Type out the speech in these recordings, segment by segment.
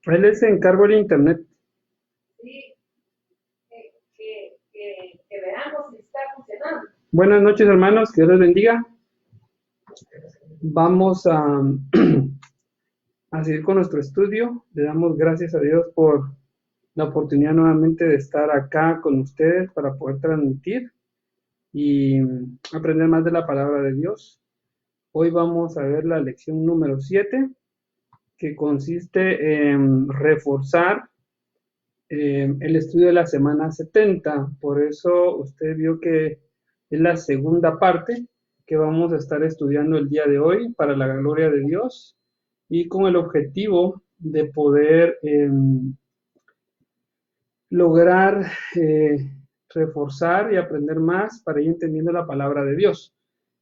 Él les encargo el internet. Sí, que veamos si está funcionando. Buenas noches, hermanos, que Dios les bendiga. Vamos a seguir con nuestro estudio. Le damos gracias a Dios por la oportunidad nuevamente de estar acá con ustedes para poder transmitir y aprender más de la palabra de Dios. Hoy vamos a ver la lección número 7, que consiste en reforzar el estudio de la semana 70. Por eso usted vio que es la segunda parte que vamos a estar estudiando el día de hoy para la gloria de Dios y con el objetivo de poder lograr reforzar y aprender más para ir entendiendo la palabra de Dios.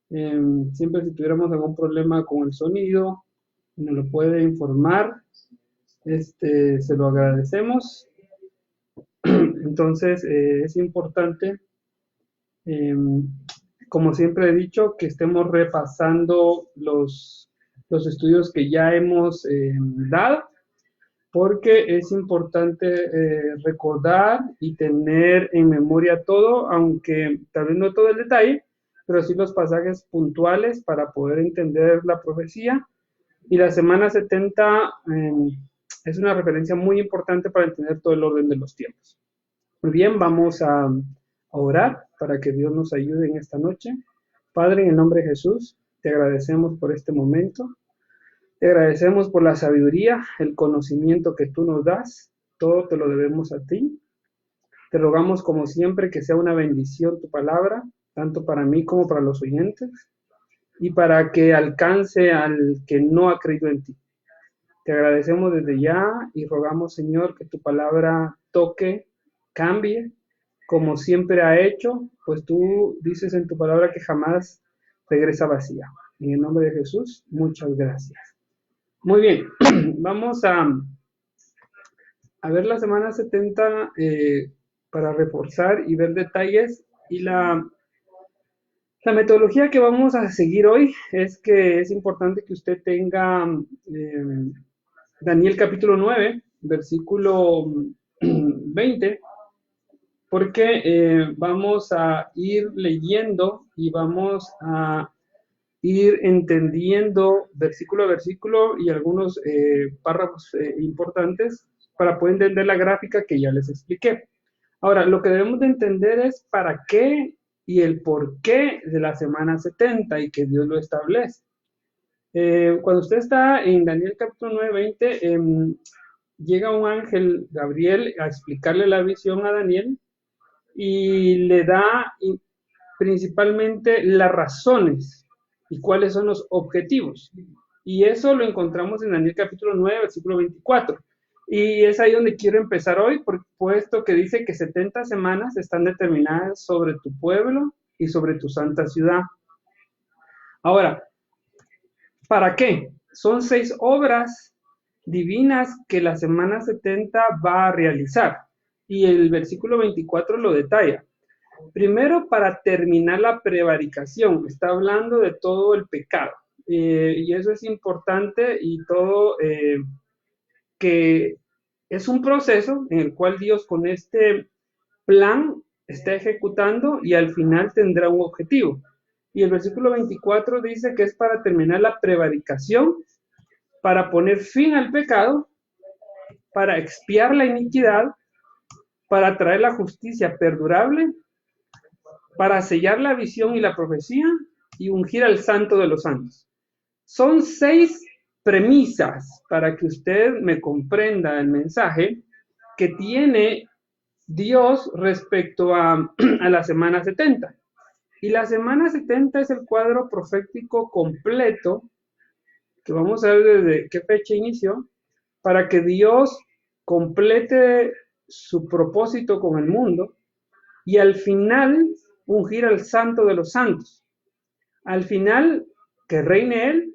Siempre si tuviéramos algún problema con el sonido, nos lo puede informar, se lo agradecemos. Entonces es importante, como siempre he dicho, que estemos repasando los estudios que ya hemos dado, porque es importante recordar y tener en memoria todo, aunque tal vez no todo el detalle, pero sí los pasajes puntuales para poder entender la profecía. Y la semana 70 es una referencia muy importante para entender todo el orden de los tiempos. Muy bien, vamos a orar para que Dios nos ayude en esta noche. Padre, en el nombre de Jesús, te agradecemos por este momento. Te agradecemos por la sabiduría, el conocimiento que tú nos das. Todo te lo debemos a ti. Te rogamos, como siempre, que sea una bendición tu palabra, tanto para mí como para los oyentes, y para que alcance al que no ha creído en ti. Te agradecemos desde ya y rogamos, Señor, que tu palabra toque, cambie, como siempre ha hecho, pues tú dices en tu palabra que jamás regresa vacía. En el nombre de Jesús, muchas gracias. Muy bien, vamos a ver la semana 70 para reforzar y ver detalles. Y la metodología que vamos a seguir hoy es que es importante que usted tenga Daniel capítulo 9, versículo 20, porque vamos a ir leyendo y vamos a ir entendiendo versículo a versículo y algunos párrafos importantes para poder entender la gráfica que ya les expliqué. Ahora, lo que debemos de entender es para qué y el por qué de la semana 70 y que Dios lo establece. Cuando usted está en Daniel capítulo 9, 20, llega un ángel, Gabriel, a explicarle la visión a Daniel y le da principalmente las razones y cuáles son los objetivos. Y eso lo encontramos en Daniel capítulo 9, versículo 24. Y es ahí donde quiero empezar hoy, puesto que dice que 70 semanas están determinadas sobre tu pueblo y sobre tu santa ciudad. Ahora, ¿para qué? Son 6 obras divinas que la semana 70 va a realizar. Y el versículo 24 lo detalla. Primero, para terminar la prevaricación, está hablando de todo el pecado. Y eso es importante y todo que es un proceso en el cual Dios con este plan está ejecutando y al final tendrá un objetivo. Y el versículo 24 dice que es para terminar la prevaricación, para poner fin al pecado, para expiar la iniquidad, para traer la justicia perdurable, para sellar la visión y la profecía y ungir al santo de los santos. Son 6 premisas para que usted me comprenda el mensaje que tiene Dios respecto a la semana 70. Y la semana 70 es el cuadro profético completo, que vamos a ver desde qué fecha inició, para que Dios complete su propósito con el mundo y al final ungir al santo de los santos. Al final, que reine Él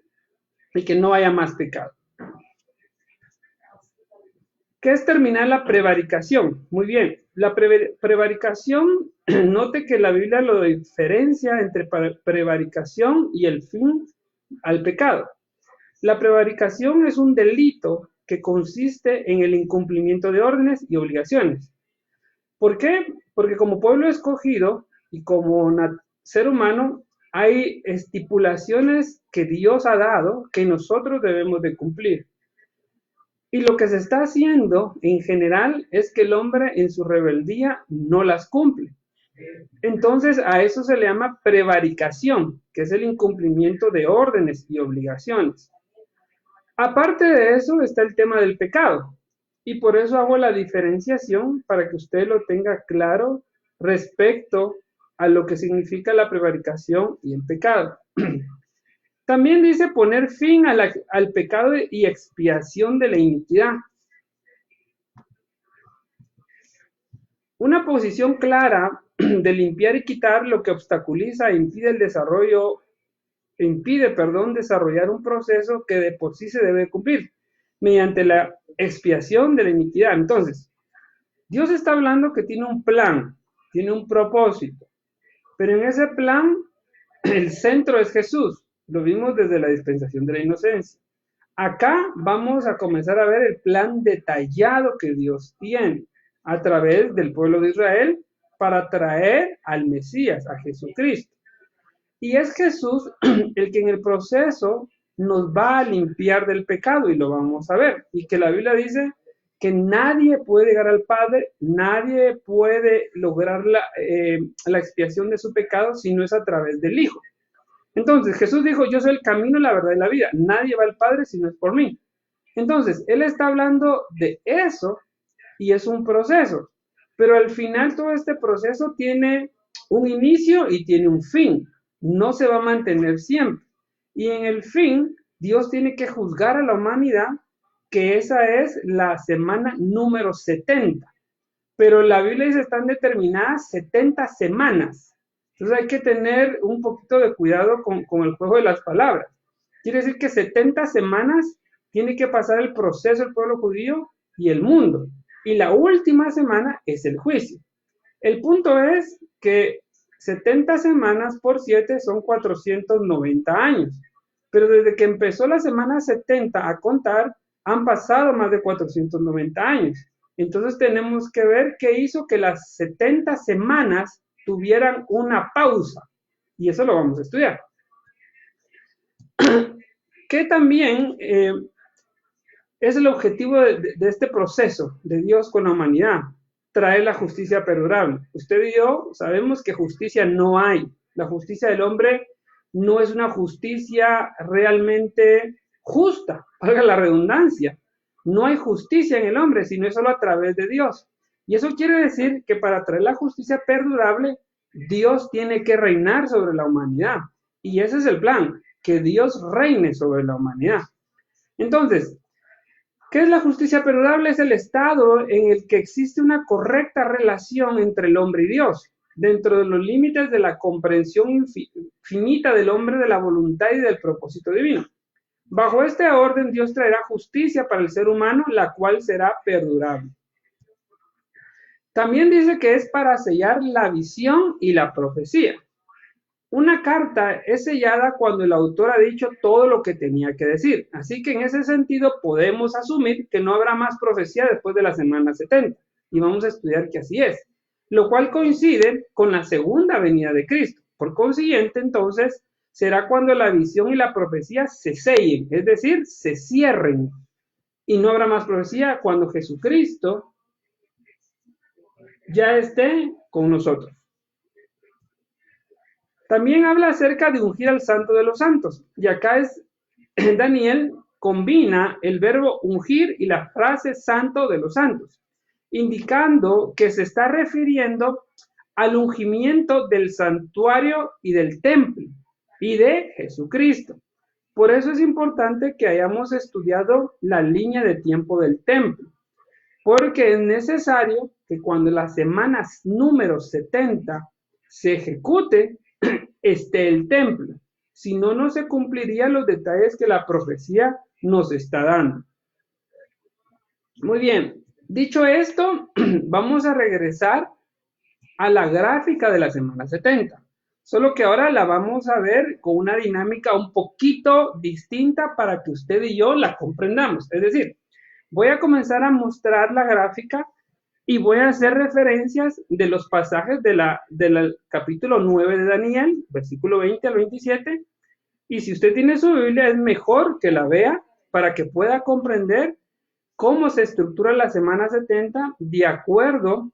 y que no haya más pecado. ¿Qué es terminar la prevaricación? Muy bien, la prevaricación, note que la Biblia lo diferencia entre prevaricación y el fin al pecado. La prevaricación es un delito que consiste en el incumplimiento de órdenes y obligaciones. ¿Por qué? Porque como pueblo escogido y como ser humano hay estipulaciones que Dios ha dado que nosotros debemos de cumplir. Y lo que se está haciendo en general es que el hombre en su rebeldía no las cumple. Entonces a eso se le llama prevaricación, que es el incumplimiento de órdenes y obligaciones. Aparte de eso está el tema del pecado. Y por eso hago la diferenciación para que usted lo tenga claro respecto a lo que significa la prevaricación y el pecado. También dice poner fin al pecado y expiación de la iniquidad. Una posición clara de limpiar y quitar lo que obstaculiza e impide el desarrollo, desarrollar un proceso que de por sí se debe cumplir mediante la expiación de la iniquidad. Entonces, Dios está hablando que tiene un plan, tiene un propósito, pero en ese plan el centro es Jesús. Lo vimos desde la dispensación de la inocencia. Acá vamos a comenzar a ver el plan detallado que Dios tiene a través del pueblo de Israel para traer al Mesías, a Jesucristo. Y es Jesús el que en el proceso nos va a limpiar del pecado, y lo vamos a ver. Y que la Biblia dice que nadie puede llegar al Padre, nadie puede lograr la expiación de su pecado si no es a través del Hijo. Entonces Jesús dijo, yo soy el camino, la verdad y la vida. Nadie va al Padre si no es por mí. Entonces, Él está hablando de eso y es un proceso. Pero al final todo este proceso tiene un inicio y tiene un fin. No se va a mantener siempre. Y en el fin, Dios tiene que juzgar a la humanidad, que esa es la semana número 70. Pero la Biblia dice están determinadas 70 semanas. Entonces hay que tener un poquito de cuidado con el juego de las palabras. Quiere decir que 70 semanas tiene que pasar el proceso el pueblo judío y el mundo. Y la última semana es el juicio. El punto es que 70 semanas por 7 son 490 años. Pero desde que empezó la semana 70 a contar, han pasado más de 490 años. Entonces tenemos que ver qué hizo que las 70 semanas tuvieran una pausa. Y eso lo vamos a estudiar. Que también es el objetivo de este proceso de Dios con la humanidad, traer la justicia perdurable. Usted y yo sabemos que justicia no hay. La justicia del hombre no es una justicia realmente justa, valga la redundancia. No hay justicia en el hombre, sino es solo a través de Dios. Y eso quiere decir que para traer la justicia perdurable, Dios tiene que reinar sobre la humanidad. Y ese es el plan, que Dios reine sobre la humanidad. Entonces, ¿qué es la justicia perdurable? Es el estado en el que existe una correcta relación entre el hombre y Dios, dentro de los límites de la comprensión infinita del hombre, de la voluntad y del propósito divino. Bajo este orden, Dios traerá justicia para el ser humano, la cual será perdurable. También dice que es para sellar la visión y la profecía. Una carta es sellada cuando el autor ha dicho todo lo que tenía que decir. Así que en ese sentido podemos asumir que no habrá más profecía después de la semana 70. Y vamos a estudiar que así es. Lo cual coincide con la segunda venida de Cristo. Por consiguiente, entonces, será cuando la visión y la profecía se sellen, es decir, se cierren. Y no habrá más profecía cuando Jesucristo ya esté con nosotros. También habla acerca de ungir al santo de los santos. Y acá Daniel combina el verbo ungir y la frase santo de los santos, indicando que se está refiriendo al ungimiento del santuario y del templo y de Jesucristo. Por eso es importante que hayamos estudiado la línea de tiempo del templo, porque es necesario que cuando la semana número 70 se ejecute, esté el templo. Si no, no se cumplirían los detalles que la profecía nos está dando. Muy bien. Dicho esto, vamos a regresar a la gráfica de la semana 70. Solo que ahora la vamos a ver con una dinámica un poquito distinta para que usted y yo la comprendamos. Es decir, voy a comenzar a mostrar la gráfica y voy a hacer referencias de los pasajes del capítulo 9 de Daniel, versículo 20 al 27. Y si usted tiene su Biblia, es mejor que la vea para que pueda comprender cómo se estructura la semana 70 de acuerdo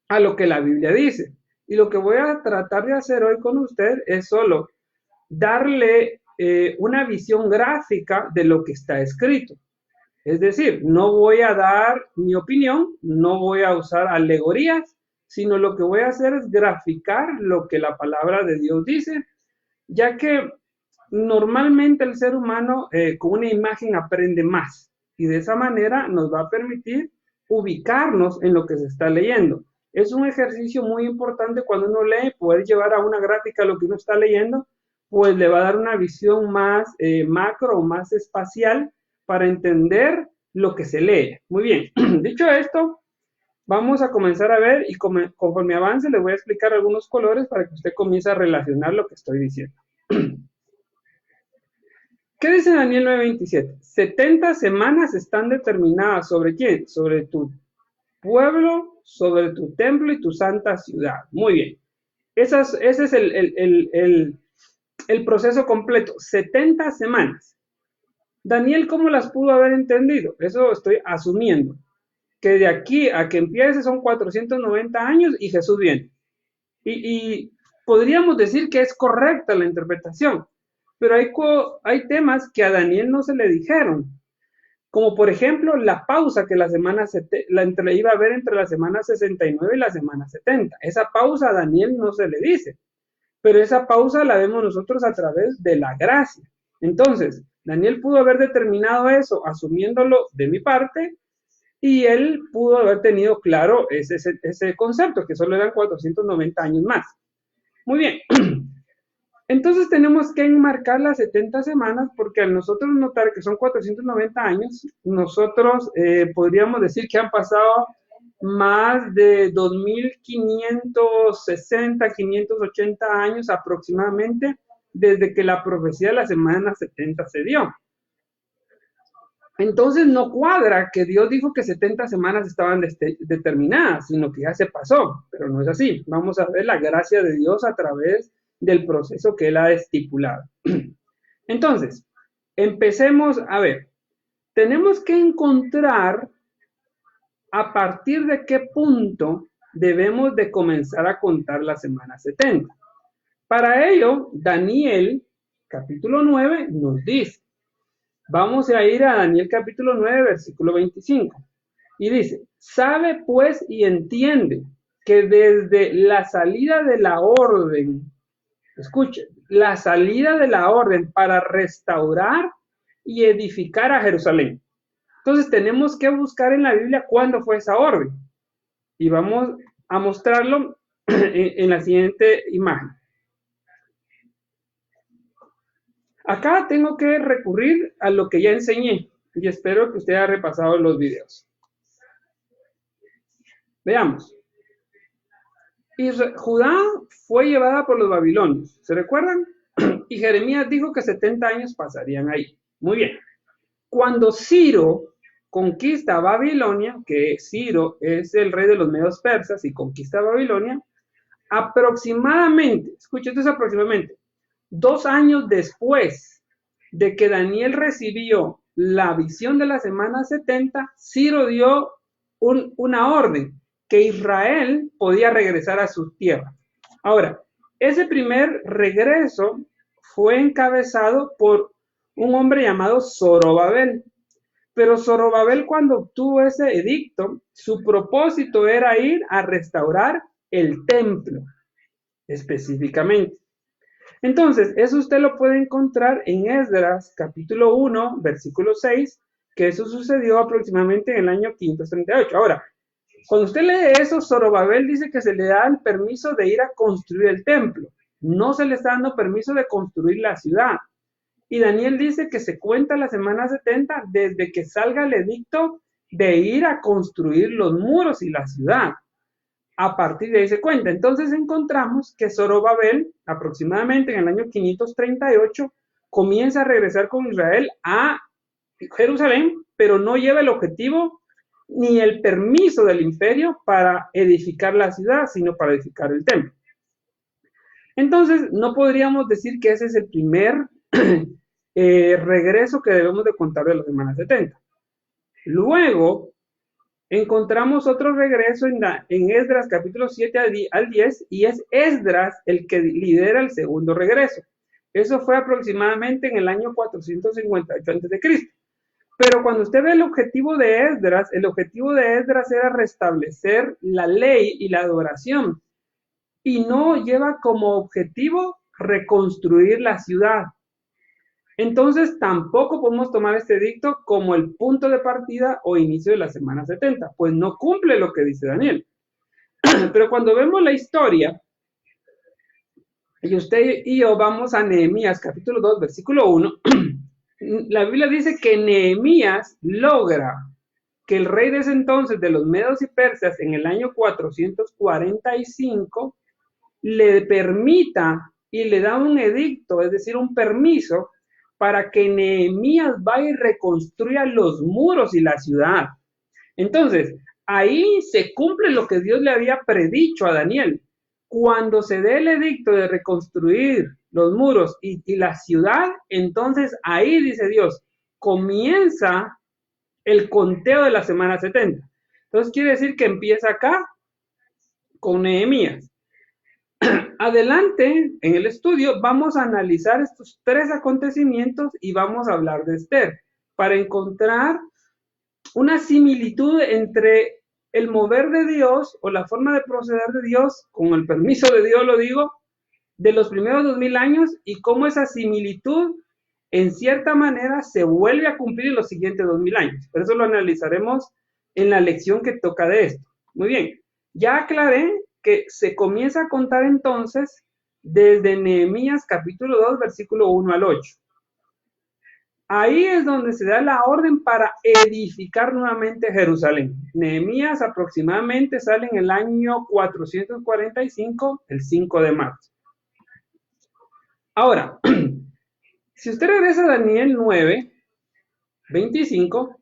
a lo que la Biblia dice. Y lo que voy a tratar de hacer hoy con usted es solo darle una visión gráfica de lo que está escrito. Es decir, no voy a dar mi opinión, no voy a usar alegorías, sino lo que voy a hacer es graficar lo que la palabra de Dios dice, ya que normalmente el ser humano con una imagen aprende más y de esa manera nos va a permitir ubicarnos en lo que se está leyendo. Es un ejercicio muy importante cuando uno lee, poder llevar a una gráfica lo que uno está leyendo, pues le va a dar una visión más macro o más espacial para entender lo que se lee. Muy bien, dicho esto, vamos a comenzar a ver y conforme avance les voy a explicar algunos colores para que usted comience a relacionar lo que estoy diciendo. ¿Qué dice Daniel 9:27? 70 semanas están determinadas sobre quién, sobre tu pueblo, sobre tu templo y tu santa ciudad. Muy bien. Ese es el proceso completo, 70 semanas. Daniel, ¿cómo las pudo haber entendido? Eso estoy asumiendo. Que de aquí a que empiece son 490 años y Jesús viene. Y podríamos decir que es correcta la interpretación, pero hay temas que a Daniel no se le dijeron, como por ejemplo la pausa que iba a haber entre la semana 69 y la semana 70. Esa pausa a Daniel no se le dice, pero esa pausa la vemos nosotros a través de la gracia. Entonces, Daniel pudo haber determinado eso asumiéndolo de mi parte y él pudo haber tenido claro ese concepto, que solo eran 490 años más. Muy bien. Entonces tenemos que enmarcar las 70 semanas porque al nosotros notar que son 490 años, nosotros podríamos decir que han pasado más de 2560, 580 años aproximadamente desde que la profecía de la semana 70 se dio. Entonces no cuadra que Dios dijo que 70 semanas estaban determinadas, sino que ya se pasó, pero no es así. Vamos a ver la gracia de Dios a través del proceso que Él ha estipulado. Entonces, empecemos a ver. Tenemos que encontrar a partir de qué punto debemos de comenzar a contar la semana 70. Para ello, Daniel, capítulo 9, nos dice. Vamos a ir a Daniel capítulo 9, versículo 25. Y dice, sabe pues y entiende que desde la salida de la orden, escuche, la salida de la orden para restaurar y edificar a Jerusalén. Entonces tenemos que buscar en la Biblia cuándo fue esa orden. Y vamos a mostrarlo en la siguiente imagen. Acá tengo que recurrir a lo que ya enseñé y espero que usted haya repasado los videos. Veamos. Judá fue llevada por los babilonios, ¿se recuerdan? Y Jeremías dijo que 70 años pasarían ahí. Muy bien. Cuando Ciro conquista Babilonia, que Ciro es el rey de los medios persas y conquista Babilonia, aproximadamente, escuchen, esto es aproximadamente, 2 años después de que Daniel recibió la visión de la semana 70, Ciro dio una orden que Israel podía regresar a su tierra. Ahora, ese primer regreso fue encabezado por un hombre llamado Zorobabel. Pero Zorobabel, cuando obtuvo ese edicto, su propósito era ir a restaurar el templo, específicamente. Entonces, eso usted lo puede encontrar en Esdras, capítulo 1, versículo 6, que eso sucedió aproximadamente en el año 538. Ahora, cuando usted lee eso, Zorobabel dice que se le da el permiso de ir a construir el templo. No se le está dando permiso de construir la ciudad. Y Daniel dice que se cuenta la semana 70 desde que salga el edicto de ir a construir los muros y la ciudad. A partir de ahí se cuenta. Entonces encontramos que Zorobabel, aproximadamente en el año 538, comienza a regresar con Israel a Jerusalén, pero no lleva el objetivo ni el permiso del imperio para edificar la ciudad, sino para edificar el templo. Entonces, no podríamos decir que ese es el primer regreso que debemos de contar de la semana 70. Luego, encontramos otro regreso en Esdras capítulo 7 al 10, y es Esdras el que lidera el segundo regreso. Eso fue aproximadamente en el año 458 a.C. Pero cuando usted ve el objetivo de Esdras era restablecer la ley y la adoración, y no lleva como objetivo reconstruir la ciudad. Entonces tampoco podemos tomar este edicto como el punto de partida o inicio de la semana 70, pues no cumple lo que dice Daniel. Pero cuando vemos la historia, y usted y yo vamos a Nehemías capítulo 2, versículo 1, la Biblia dice que Nehemías logra que el rey de ese entonces de los medos y persas en el año 445 le permita y le da un edicto, es decir, un permiso para que Nehemías vaya y reconstruya los muros y la ciudad. Entonces, ahí se cumple lo que Dios le había predicho a Daniel. Cuando se dé el edicto de reconstruir los muros y la ciudad, entonces ahí dice Dios, comienza el conteo de la semana 70. Entonces quiere decir que empieza acá con Nehemías. Adelante, en el estudio, vamos a analizar estos tres acontecimientos y vamos a hablar de Esther, para encontrar una similitud entre el mover de Dios o la forma de proceder de Dios, con el permiso de Dios lo digo, de los primeros 2000 años y cómo esa similitud en cierta manera se vuelve a cumplir en los siguientes 2000 años. Por eso lo analizaremos en la lección que toca de esto. Muy bien, ya aclaré que se comienza a contar entonces desde Nehemías capítulo 2, versículo 1 al 8. Ahí es donde se da la orden para edificar nuevamente Jerusalén. Nehemías aproximadamente sale en el año 445, el 5 de marzo. Ahora, si usted regresa a Daniel 9, 25,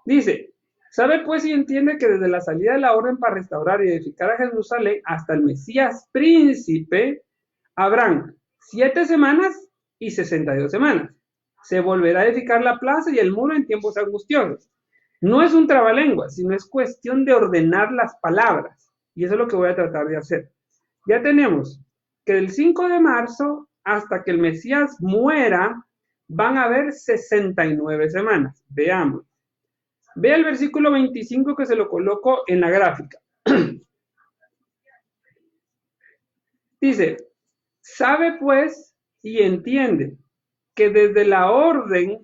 dice, sabe pues y entiende que desde la salida de la orden para restaurar y edificar a Jerusalén hasta el Mesías príncipe, habrán 7 semanas y 62 semanas. Se volverá a edificar la plaza y el muro en tiempos angustiosos. No es un trabalenguas, sino es cuestión de ordenar las palabras. Y eso es lo que voy a tratar de hacer. Ya tenemos que del 5 de marzo hasta que el Mesías muera, van a haber 69 semanas. Veamos. Vea el versículo 25 que se lo coloco en la gráfica. Dice, sabe pues y entiende que desde la orden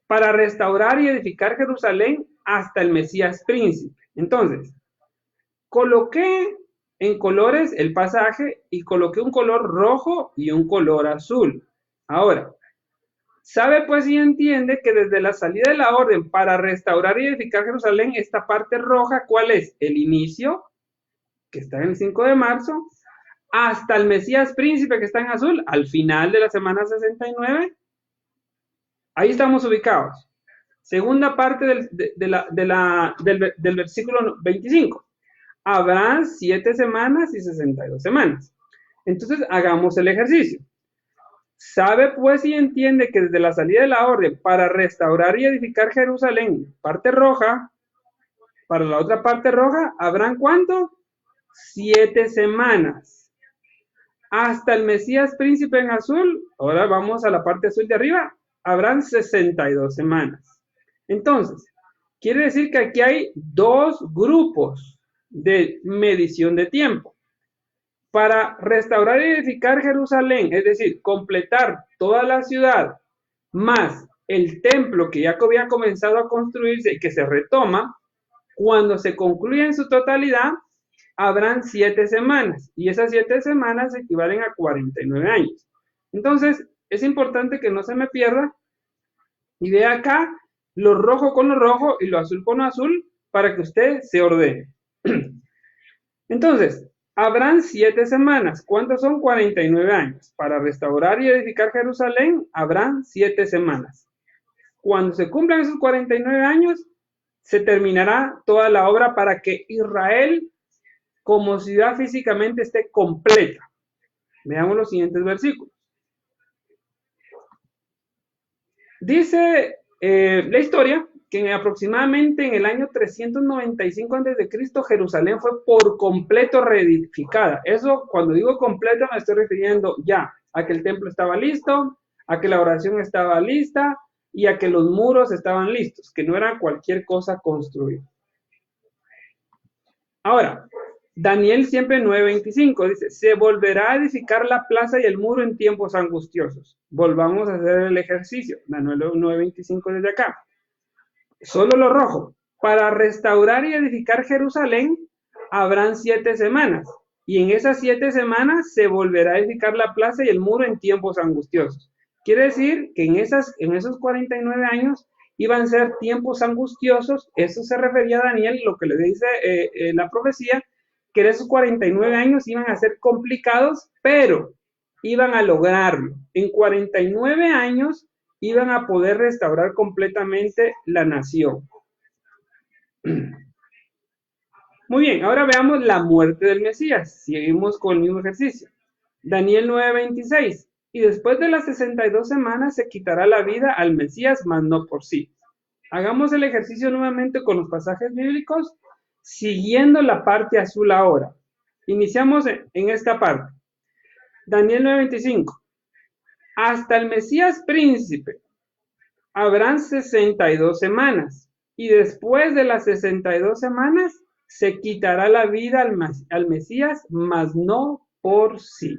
para restaurar y edificar Jerusalén hasta el Mesías príncipe. Entonces, coloqué en colores el pasaje y coloqué un color rojo y un color azul. Ahora, sabe pues y entiende que desde la salida de la orden para restaurar y edificar Jerusalén, esta parte roja, ¿cuál es? El inicio, que está en el 5 de marzo, hasta el Mesías príncipe, que está en azul, al final de la semana 69. Ahí estamos ubicados. Segunda parte del versículo 25. Habrá 7 semanas y 62 semanas. Entonces, hagamos el ejercicio. Sabe pues y entiende que desde la salida de la orden para restaurar y edificar Jerusalén, parte roja, para la otra parte roja, ¿habrán cuánto? 7 semanas. Hasta el Mesías príncipe en azul, ahora vamos a la parte azul de arriba, habrán 62 semanas. Entonces, quiere decir que aquí hay dos grupos de medición de tiempo. Para restaurar y edificar Jerusalén, es decir, completar toda la ciudad, más el templo que ya había comenzado a construirse y que se retoma, cuando se concluya en su totalidad, habrán 7 semanas, y esas 7 semanas equivalen a 49 años. Entonces, es importante que no se me pierda, y vea acá lo rojo con lo rojo y lo azul con lo azul para que usted se ordene. Entonces, habrán 7 semanas. ¿Cuántos son? 49 años. Para restaurar y edificar Jerusalén, habrán 7 semanas. Cuando se cumplan esos 49 años, se terminará toda la obra para que Israel como ciudad físicamente esté completa. Veamos los siguientes versículos. Dice la historia que aproximadamente en el año 395 a.C. Jerusalén fue por completo reedificada. Eso, cuando digo completo, me estoy refiriendo ya a que el templo estaba listo, a que la oración estaba lista y a que los muros estaban listos, que no era cualquier cosa construida. Ahora, Daniel siempre 9:25 dice, se volverá a edificar la plaza y el muro en tiempos angustiosos. Volvamos a hacer el ejercicio. Daniel 9:25 desde acá. Solo lo rojo. Para restaurar y edificar Jerusalén habrán 7 semanas. Y en esas 7 semanas se volverá a edificar la plaza y el muro en tiempos angustiosos. Quiere decir que en esos 49 años iban a ser tiempos angustiosos. Eso se refería a Daniel, lo que le dice la profecía, que en esos 49 años iban a ser complicados, pero iban a lograrlo. En 49 años iban a poder restaurar completamente la nación. Muy bien, ahora veamos la muerte del Mesías. Seguimos con el mismo ejercicio. Daniel 9:26. Y después de las 62 semanas se quitará la vida al Mesías, mas no por sí. Hagamos el ejercicio nuevamente con los pasajes bíblicos, siguiendo la parte azul ahora. Iniciamos en esta parte. Daniel 9:25. Hasta el Mesías príncipe habrán 62 semanas. Y después de las 62 semanas se quitará la vida al Mesías, mas no por sí.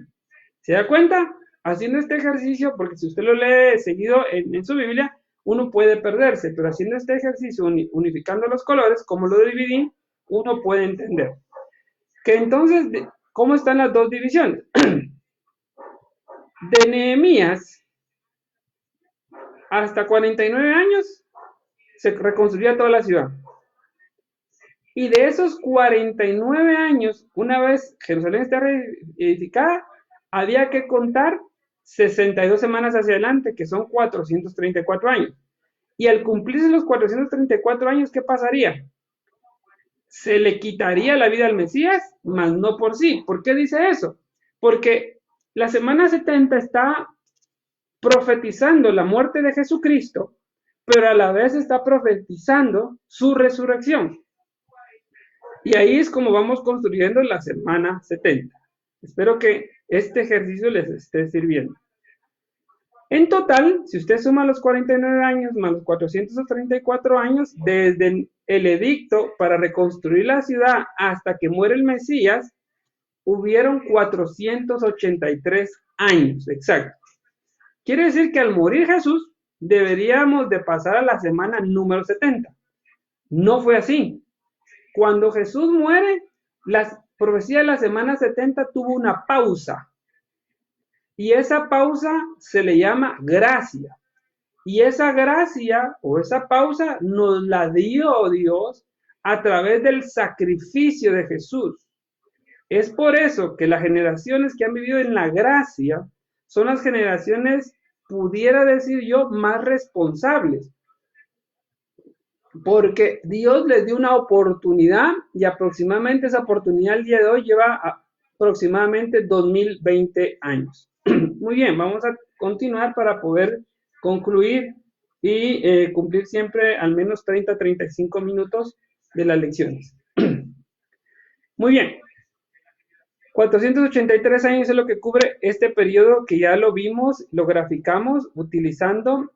¿Se da cuenta? Haciendo este ejercicio, porque si usted lo lee seguido en su Biblia, uno puede perderse, pero haciendo este ejercicio, unificando los colores, como lo dividí, uno puede entender. Que entonces, ¿cómo están las dos divisiones? De Nehemías hasta 49 años se reconstruía toda la ciudad. Y de esos 49 años, una vez Jerusalén está reedificada, había que contar 62 semanas hacia adelante, que son 434 años. Y al cumplirse los 434 años, ¿qué pasaría? Se le quitaría la vida al Mesías, mas no por sí. ¿Por qué dice eso? Porque la semana 70 está profetizando la muerte de Jesucristo, pero a la vez está profetizando su resurrección. Y ahí es como vamos construyendo la semana 70. Espero que este ejercicio les esté sirviendo. En total, si usted suma los 49 años más los 434 años, desde el edicto para reconstruir la ciudad hasta que muere el Mesías, hubieron 483 años, exacto. Quiere decir que al morir Jesús, deberíamos de pasar a la semana número 70. No fue así. Cuando Jesús muere, la profecía de la semana 70 tuvo una pausa. Y esa pausa se le llama gracia. Y esa gracia o esa pausa nos la dio Dios a través del sacrificio de Jesús. Es por eso que las generaciones que han vivido en la gracia son las generaciones, pudiera decir yo, más responsables. Porque Dios les dio una oportunidad y aproximadamente esa oportunidad al día de hoy lleva aproximadamente 2020 años. Muy bien, vamos a continuar para poder concluir y cumplir siempre al menos 30-35 minutos de las lecciones. Muy bien. 483 años es lo que cubre este periodo que ya lo vimos, lo graficamos utilizando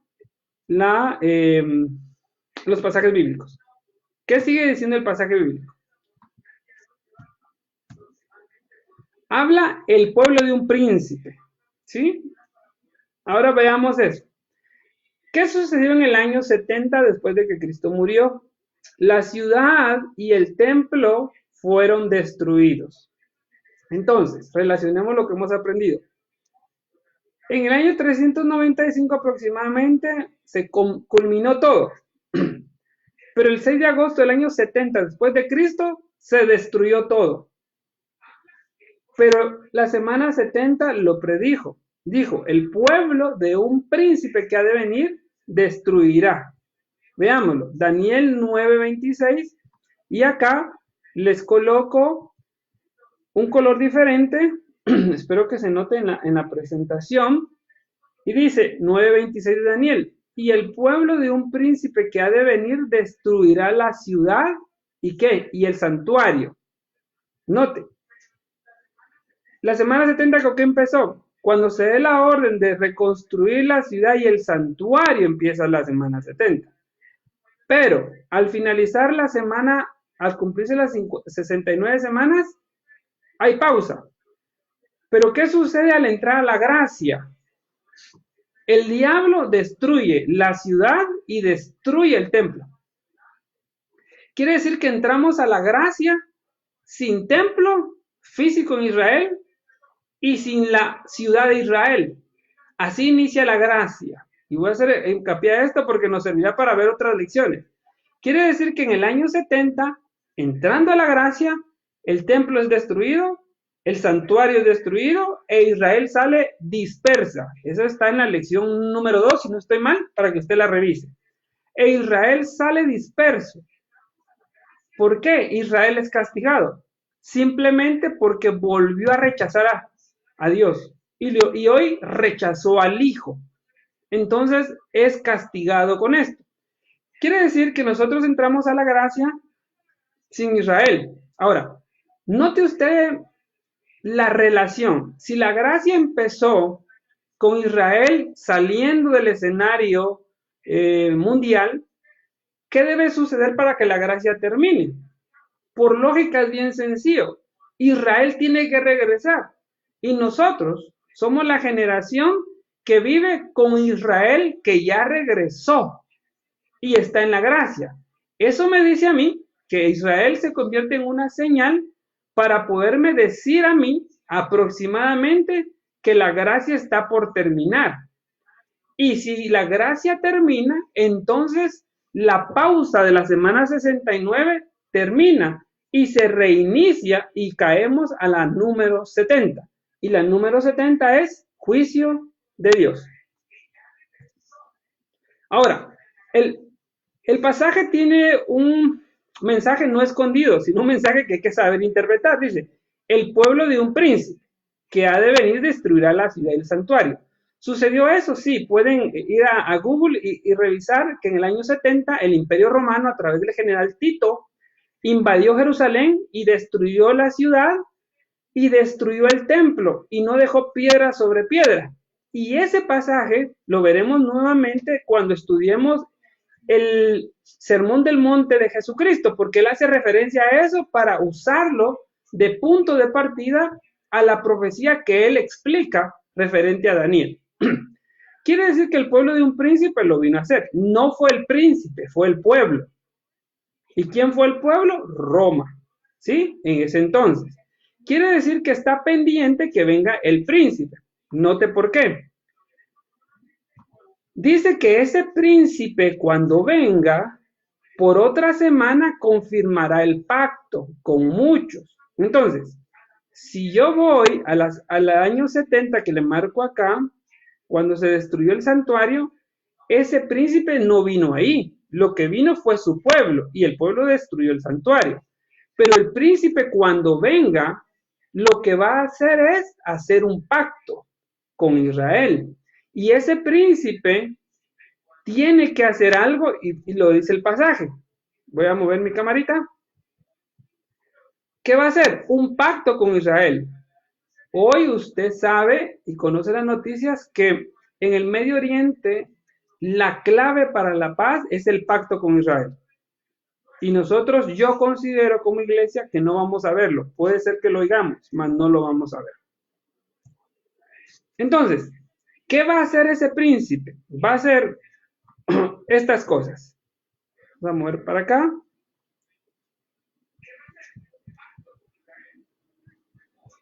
los pasajes bíblicos. ¿Qué sigue diciendo el pasaje bíblico? Habla el pueblo de un príncipe, ¿sí? Ahora veamos eso. ¿Qué sucedió en el año 70 después de que Cristo murió? La ciudad y el templo fueron destruidos. Entonces, relacionemos lo que hemos aprendido. En el año 395 aproximadamente se culminó todo. Pero el 6 de agosto del año 70 después de Cristo se destruyó todo. Pero la semana 70 lo predijo. Dijo, el pueblo de un príncipe que ha de venir destruirá. Veámoslo, Daniel 9:26. Y acá les coloco un color diferente. Espero que se note en la presentación. Y dice 9:26 de Daniel. Y el pueblo de un príncipe que ha de venir destruirá la ciudad. ¿Y qué? Y el santuario. Note, la semana 70 ¿con qué empezó? Cuando se dé la orden de reconstruir la ciudad y el santuario empieza la semana 70. Pero al finalizar la semana, al cumplirse las 69 semanas, hay pausa. Pero ¿qué sucede al entrar a la gracia? El diablo destruye la ciudad y destruye el templo. Quiere decir que entramos a la gracia sin templo físico en Israel y sin la ciudad de Israel. Así inicia la gracia. Y voy a hacer hincapié a esto porque nos servirá para ver otras lecciones. Quiere decir que en el año 70, entrando a la gracia, el templo es destruido, el santuario es destruido e Israel sale dispersa. Eso está en la lección número 2, si no estoy mal, para que usted la revise. E Israel sale disperso. ¿Por qué Israel es castigado? Simplemente porque volvió a rechazar a Dios y hoy rechazó al Hijo. Entonces es castigado con esto. Quiere decir que nosotros entramos a la gracia sin Israel. Ahora, note usted la relación. Si la gracia empezó con Israel saliendo del escenario mundial, ¿qué debe suceder para que la gracia termine? Por lógica es bien sencillo. Israel tiene que regresar. Y nosotros somos la generación que vive con Israel que ya regresó y está en la gracia. Eso me dice a mí que Israel se convierte en una señal para poderme decir a mí aproximadamente que la gracia está por terminar. Y si la gracia termina, entonces la pausa de la semana 69 termina y se reinicia y caemos a la número 70. Y la número 70 es juicio de Dios. Ahora, el pasaje tiene un mensaje no escondido, sino un mensaje que hay que saber interpretar. Dice, el pueblo de un príncipe que ha de venir destruirá la ciudad y el santuario. ¿Sucedió eso? Sí, pueden ir a Google y revisar que en el año 70 el Imperio Romano a través del general Tito invadió Jerusalén y destruyó la ciudad y destruyó el templo y no dejó piedra sobre piedra. Y ese pasaje lo veremos nuevamente cuando estudiemos el Sermón del Monte de Jesucristo, porque él hace referencia a eso para usarlo de punto de partida a la profecía que él explica referente a Daniel. Quiere decir que el pueblo de un príncipe lo vino a hacer. No fue el príncipe, fue el pueblo. ¿Y quién fue el pueblo? Roma, ¿sí? En ese entonces. Quiere decir que está pendiente que venga el príncipe. Note por qué. Dice que ese príncipe cuando venga, por otra semana confirmará el pacto con muchos. Entonces, si yo voy al año 70 que le marco acá, cuando se destruyó el santuario, ese príncipe no vino ahí. Lo que vino fue su pueblo y el pueblo destruyó el santuario. Pero el príncipe cuando venga, lo que va a hacer es hacer un pacto con Israel. Y ese príncipe tiene que hacer algo y lo dice el pasaje. Voy a mover mi camarita. ¿Qué va a hacer? Un pacto con Israel. Hoy usted sabe y conoce las noticias que en el Medio Oriente la clave para la paz es el pacto con Israel. Y nosotros, yo considero como iglesia que no vamos a verlo. Puede ser que lo oigamos, mas no lo vamos a ver. Entonces, ¿qué va a hacer ese príncipe? Va a hacer estas cosas. Vamos a mover para acá.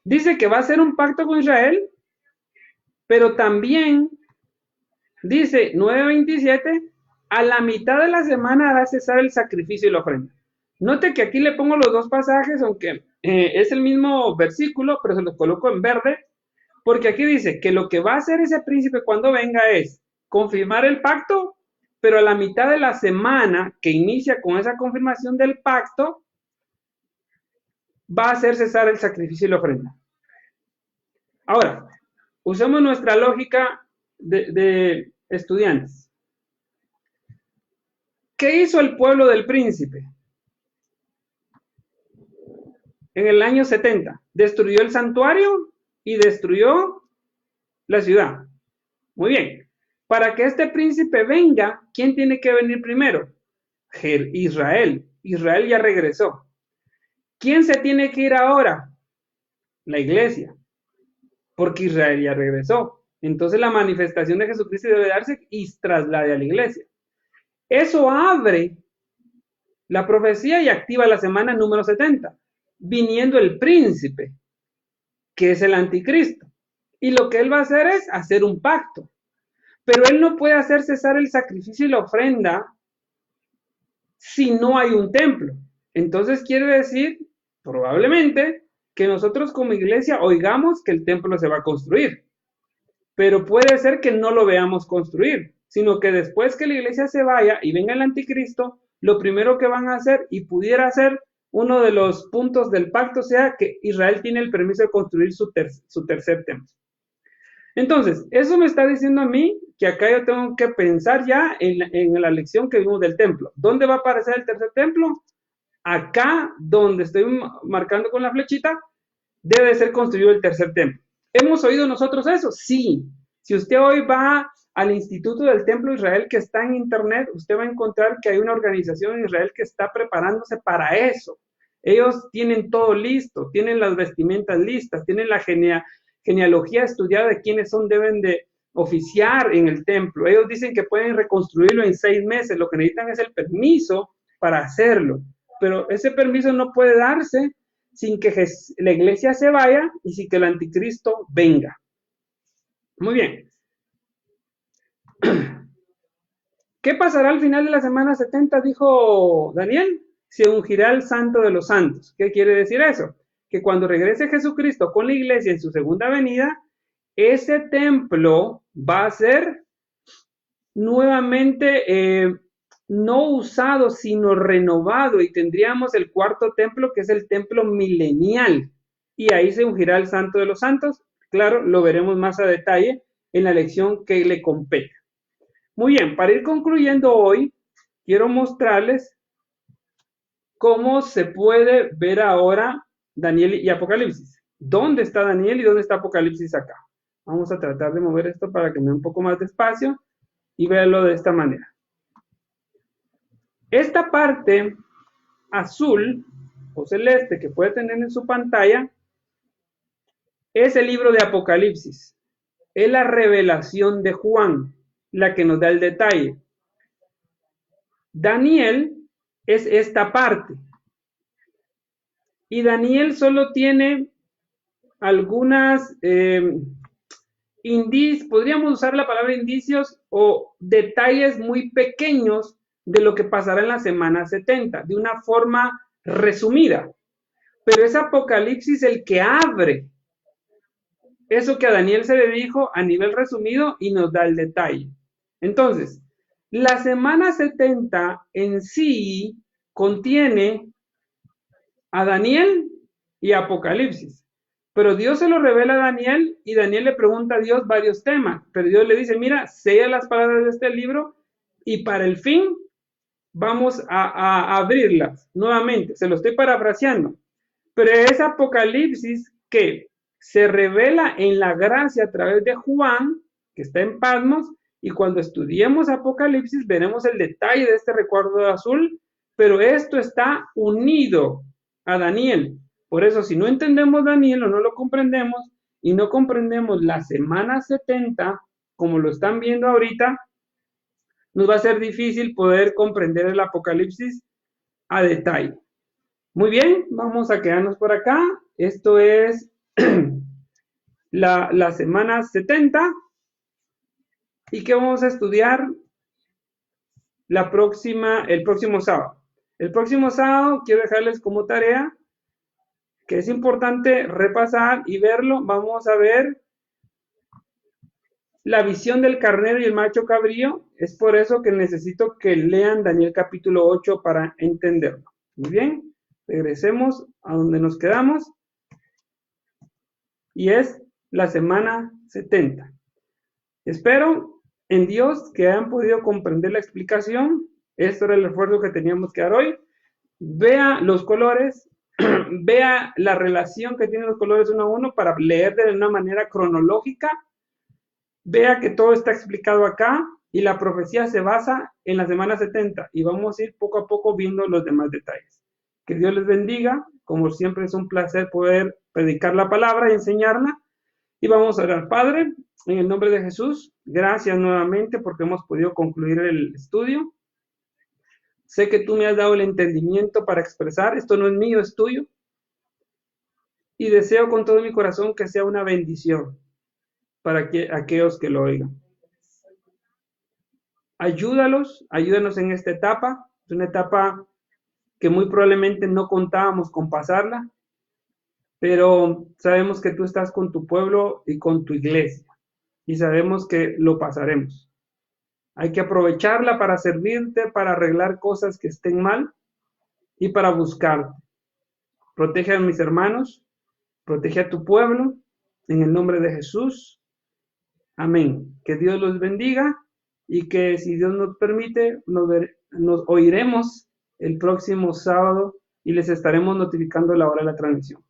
Dice que va a hacer un pacto con Israel, pero también dice 9:27 a la mitad de la semana hará cesar el sacrificio y la ofrenda. Note que aquí le pongo los dos pasajes, aunque es el mismo versículo, pero se los coloco en verde, porque aquí dice que lo que va a hacer ese príncipe cuando venga es confirmar el pacto, pero a la mitad de la semana que inicia con esa confirmación del pacto, va a hacer cesar el sacrificio y la ofrenda. Ahora, usemos nuestra lógica de estudiantes. ¿Qué hizo el pueblo del príncipe? En el año 70, destruyó el santuario y destruyó la ciudad. Muy bien. Para que este príncipe venga, ¿quién tiene que venir primero? Israel. Israel ya regresó. ¿Quién se tiene que ir ahora? La iglesia. Porque Israel ya regresó. Entonces la manifestación de Jesucristo debe darse y traslade a la iglesia. Eso abre la profecía y activa la semana número 70, viniendo el príncipe, que es el anticristo. Y lo que él va a hacer es hacer un pacto. Pero él no puede hacer cesar el sacrificio y la ofrenda si no hay un templo. Entonces quiere decir, probablemente, que nosotros como iglesia oigamos que el templo se va a construir. Pero puede ser que no lo veamos construir, sino que después que la iglesia se vaya y venga el anticristo, lo primero que van a hacer, y pudiera ser uno de los puntos del pacto, sea que Israel tiene el permiso de construir su tercer templo. Entonces, eso me está diciendo a mí que acá yo tengo que pensar ya en la lección que vimos del templo. ¿Dónde va a aparecer el tercer templo? Acá, donde estoy marcando con la flechita, debe ser construido el tercer templo. ¿Hemos oído nosotros eso? Sí. Si usted hoy va al Instituto del Templo de Israel que está en internet, usted va a encontrar que hay una organización en Israel que está preparándose para eso. Ellos tienen todo listo, tienen las vestimentas listas, tienen la genealogía estudiada de quiénes deben de oficiar en el templo. Ellos dicen que pueden reconstruirlo en 6 meses, lo que necesitan es el permiso para hacerlo, pero ese permiso no puede darse sin que la iglesia se vaya y sin que el anticristo venga. Muy bien. ¿Qué pasará al final de la semana 70? Dijo Daniel. Se ungirá el santo de los santos. ¿Qué quiere decir eso? Que cuando regrese Jesucristo con la iglesia en su segunda venida, ese templo va a ser nuevamente no usado, sino renovado, y tendríamos el cuarto templo, que es el templo milenial, y ahí se ungirá el santo de los santos. Claro, lo veremos más a detalle en la lección que le compete. Muy bien, para ir concluyendo hoy, quiero mostrarles cómo se puede ver ahora Daniel y Apocalipsis. ¿Dónde está Daniel y dónde está Apocalipsis acá? Vamos a tratar de mover esto para que me dé un poco más despacio y verlo de esta manera. Esta parte azul o celeste que puede tener en su pantalla es el libro de Apocalipsis. Es la revelación de Juan, la que nos da el detalle. Daniel es esta parte. Y Daniel solo tiene algunas indicios, podríamos usar la palabra indicios o detalles muy pequeños de lo que pasará en la semana 70, de una forma resumida. Pero es Apocalipsis el que abre eso que a Daniel se le dijo a nivel resumido y nos da el detalle. Entonces, la semana 70 en sí contiene a Daniel y Apocalipsis. Pero Dios se lo revela a Daniel y Daniel le pregunta a Dios varios temas. Pero Dios le dice, mira, sella las palabras de este libro y para el fin vamos a abrirlas nuevamente. Se lo estoy parafraseando. Pero es Apocalipsis que se revela en la gracia a través de Juan, que está en Patmos, y cuando estudiemos Apocalipsis veremos el detalle de este recuerdo azul, pero esto está unido a Daniel. Por eso, si no entendemos Daniel o no lo comprendemos, y no comprendemos la semana 70, como lo están viendo ahorita, nos va a ser difícil poder comprender el Apocalipsis a detalle. Muy bien, vamos a quedarnos por acá. Esto es la semana 70. ¿Y qué vamos a estudiar? el próximo sábado. El próximo sábado quiero dejarles como tarea que es importante repasar y verlo. Vamos a ver la visión del carnero y el macho cabrío. Es por eso que necesito que lean Daniel capítulo 8 para entenderlo. Muy bien, regresemos a donde nos quedamos. Y es la semana 70. Espero en Dios que hayan podido comprender la explicación. Esto era el esfuerzo que teníamos que dar hoy. Vea los colores, vea la relación que tienen los colores uno a uno para leer de una manera cronológica. Vea que todo está explicado acá y la profecía se basa en la semana 70 y vamos a ir poco a poco viendo los demás detalles. Que Dios les bendiga. Como siempre es un placer poder predicar la palabra y enseñarla. Y vamos a orar. Padre, en el nombre de Jesús, gracias nuevamente porque hemos podido concluir el estudio. Sé que tú me has dado el entendimiento para expresar. Esto no es mío, es tuyo. Y deseo con todo mi corazón que sea una bendición para aquellos que lo oigan. Ayúdanos en esta etapa. Es una etapa que muy probablemente no contábamos con pasarla, pero sabemos que tú estás con tu pueblo y con tu iglesia, y sabemos que lo pasaremos. Hay que aprovecharla para servirte, para arreglar cosas que estén mal y para buscarte. Protege a mis hermanos, protege a tu pueblo, en el nombre de Jesús. Amén. Que Dios los bendiga y que si Dios nos permite, nos oiremos el próximo sábado y les estaremos notificando la hora de la transmisión.